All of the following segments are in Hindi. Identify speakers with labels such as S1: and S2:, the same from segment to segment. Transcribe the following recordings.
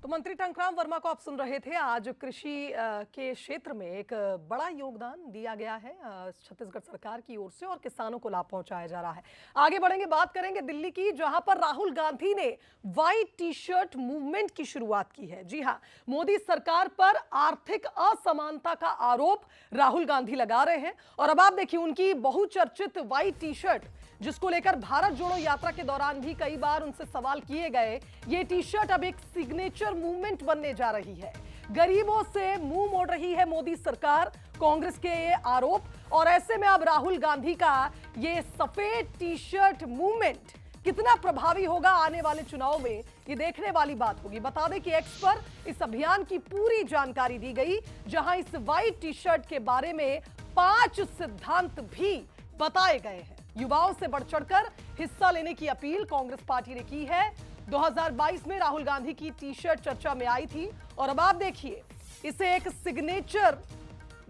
S1: तो मंत्री टंकराम वर्मा को आप सुन रहे थे। आज कृषि के क्षेत्र में एक बड़ा योगदान दिया गया है छत्तीसगढ़ सरकार की ओर से और किसानों को लाभ पहुंचाया जा रहा है। आगे बढ़ेंगे, बात करेंगे दिल्ली की, जहां पर राहुल गांधी ने व्हाइट टी शर्ट मूवमेंट की शुरुआत की है। जी हां, मोदी सरकार पर आर्थिक असमानता का आरोप राहुल गांधी लगा रहे हैं और अब आप देखिए उनकी बहुचर्चित व्हाइट टी शर्ट, जिसको लेकर भारत जोड़ो यात्रा के दौरान भी कई बार उनसे सवाल किए गए, ये टी शर्ट अब एक सिग्नेचर मूवमेंट बनने जा रही है। गरीबों से मुंह मोड़ रही है मोदी सरकार, कांग्रेस के ये आरोप। और ऐसे में अब राहुल गांधी का ये सफेद टी शर्ट मूवमेंट कितना प्रभावी होगा आने वाले चुनाव में, ये देखने वाली बात होगी। बता दें कि एक्स पर इस अभियान की पूरी जानकारी दी गई, जहां इस व्हाइट टी शर्ट के बारे में 5 सिद्धांत भी बताए गए हैं। युवाओं से बढ़ चढ़कर हिस्सा लेने की अपील कांग्रेस पार्टी ने की है। 2022 में राहुल गांधी की टी शर्ट चर्चा में आई थी और अब आप देखिए इसे एक सिग्नेचर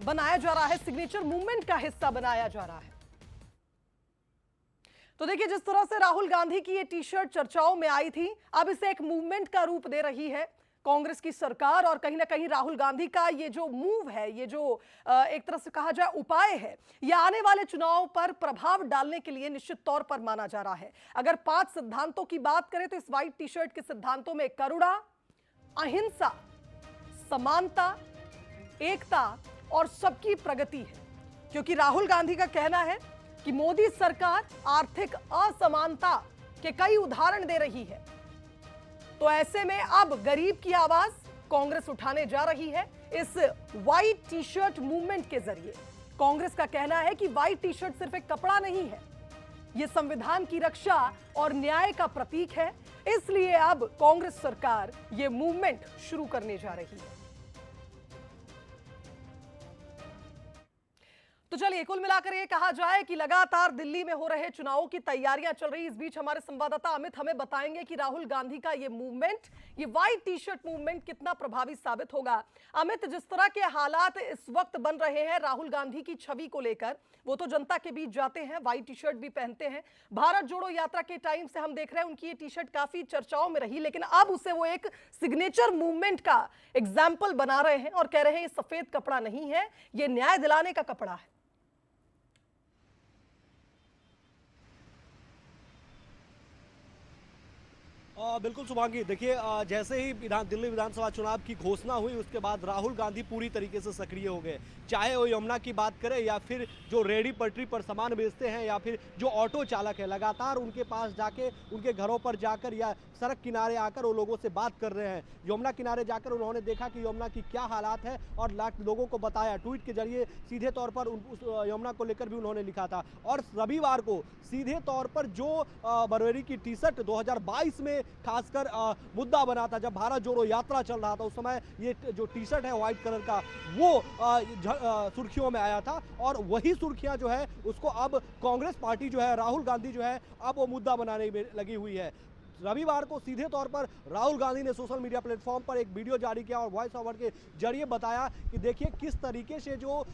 S1: बनाया जा रहा है, सिग्नेचर मूवमेंट का हिस्सा बनाया जा रहा है। तो देखिए जिस तरह से राहुल गांधी की ये टी शर्ट चर्चाओं में आई थी, अब इसे एक मूवमेंट का रूप दे रही है कांग्रेस की सरकार। और कहीं ना कहीं राहुल गांधी का ये जो मूव है, ये जो एक तरह से कहा जाए उपाय है, ये आने वाले चुनाव पर प्रभाव डालने के लिए निश्चित तौर पर माना जा रहा है। अगर 5 सिद्धांतों की बात करें तो इस व्हाइट टी शर्ट के सिद्धांतों में करुणा, अहिंसा, समानता, एकता और सबकी प्रगति है। क्योंकि राहुल गांधी का कहना है कि मोदी सरकार आर्थिक असमानता के कई उदाहरण दे रही है, तो ऐसे में अब गरीब की आवाज कांग्रेस उठाने जा रही है इस व्हाइट टी शर्ट मूवमेंट के जरिए। कांग्रेस का कहना है कि व्हाइट टी शर्ट सिर्फ एक कपड़ा नहीं है, यह संविधान की रक्षा और न्याय का प्रतीक है। इसलिए अब कांग्रेस सरकार यह मूवमेंट शुरू करने जा रही है। तो चलिए कुल मिलाकर ये कहा जाए कि लगातार दिल्ली में हो रहे चुनावों की तैयारियां चल रही। इस बीच हमारे संवाददाता अमित हमें बताएंगे कि राहुल गांधी का ये मूवमेंट, ये व्हाइट टी शर्ट मूवमेंट कितना प्रभावी साबित होगा। अमित, जिस तरह के हालात इस वक्त बन रहे हैं राहुल गांधी की छवि को लेकर, वो तो जनता के बीच जाते हैं, व्हाइट टी शर्ट भी पहनते हैं। भारत जोड़ो यात्रा के टाइम से हम देख रहे हैं उनकी ये टी शर्ट काफी चर्चाओं में रही, लेकिन अब उसे वो एक सिग्नेचर मूवमेंट का एग्जाम्पल बना रहे हैं और कह रहे हैं ये सफेद कपड़ा नहीं है, ये न्याय दिलाने का कपड़ा है।
S2: बिल्कुल शुभांगी, देखिए जैसे ही दिल्ली विधानसभा चुनाव की घोषणा हुई उसके बाद राहुल गांधी पूरी तरीके से सक्रिय हो गए। चाहे वो यमुना की बात करें या फिर जो रेहड़ी पटरी पर सामान बेचते हैं या फिर जो ऑटो चालक है, लगातार उनके पास जाके, उनके घरों पर जाकर या सड़क किनारे आकर वो लोगों से बात कर रहे हैं। यमुना किनारे जाकर उन्होंने देखा कि यमुना की क्या हालात है और लोगों को बताया। ट्वीट के जरिए सीधे तौर पर उस यमुना को लेकर भी उन्होंने लिखा था। और रविवार को सीधे तौर पर जो बरेली की टी शर्ट 2022 में खासकर मुद्दा बना था, जब भारत जोड़ो यात्रा चल रहा था, उस समय ये जो टी शर्ट है व्हाइट कलर का, वो सुर्खियों में आया था। और वही सुर्खियां जो है उसको अब कांग्रेस पार्टी जो है, राहुल गांधी जो है, अब वो मुद्दा बनाने में लगी हुई है। रविवार को सीधे तौर पर राहुल गांधी ने सोशल मीडिया प्लेटफॉर्म पर एक वीडियो जारी किया और वॉइस ओवर के जरिए बताया कि देखिए किस तरीके से जो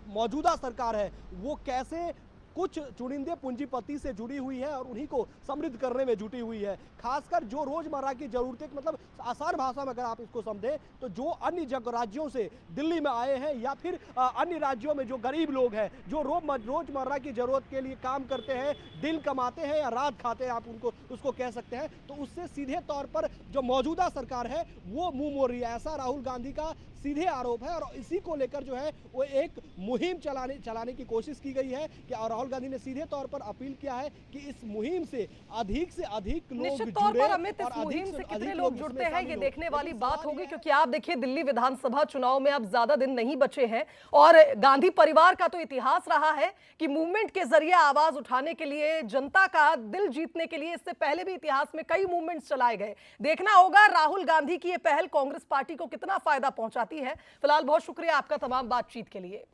S2: मौजूदा सरकार है वो कैसे कुछ चुनिंदे पूंजीपति से जुड़ी हुई है और उन्हीं को समृद्ध करने में जुटी हुई है। खासकर जो रोजमर्रा की जरूरतें, मतलब आसान भाषा में अगर आप इसको समझें तो जो अन्य राज्यों से दिल्ली में आए हैं या फिर अन्य राज्यों में जो गरीब लोग हैं, जो रोजमर्रा की जरूरत के लिए काम करते हैं, दिन कमाते हैं या रात खाते हैं, आप उनको उसको कह सकते हैं, तो उससे सीधे तौर पर जो मौजूदा सरकार है वो मुंह मोड़ रही है, ऐसा राहुल गांधी का सीधे आरोप है। और इसी को लेकर जो है वो एक मुहिम चलाने की कोशिश की गई है कि राहुल गांधी ने सीधे तौर पर अपील किया है कि इस मुहिम से अधिक लोग
S1: निश्चित तौर पर अमित, इस मुहिम से कितने लोग जुड़ते हैं ये देखने वाली बात होगी। क्योंकि आप देखिए दिल्ली विधानसभा चुनाव में अब ज्यादा दिन नहीं बचे हैं और गांधी परिवार का तो इतिहास रहा है कि मूवमेंट के जरिए आवाज उठाने के लिए, जनता का दिल जीतने के लिए, इससे पहले भी इतिहास में कई मूवमेंट्स चलाए गए। देखना होगा राहुल गांधी की यह पहल कांग्रेस पार्टी को कितना फायदा पहुंचाती है। फिलहाल बहुत शुक्रिया आपका तमाम बातचीत के लिए।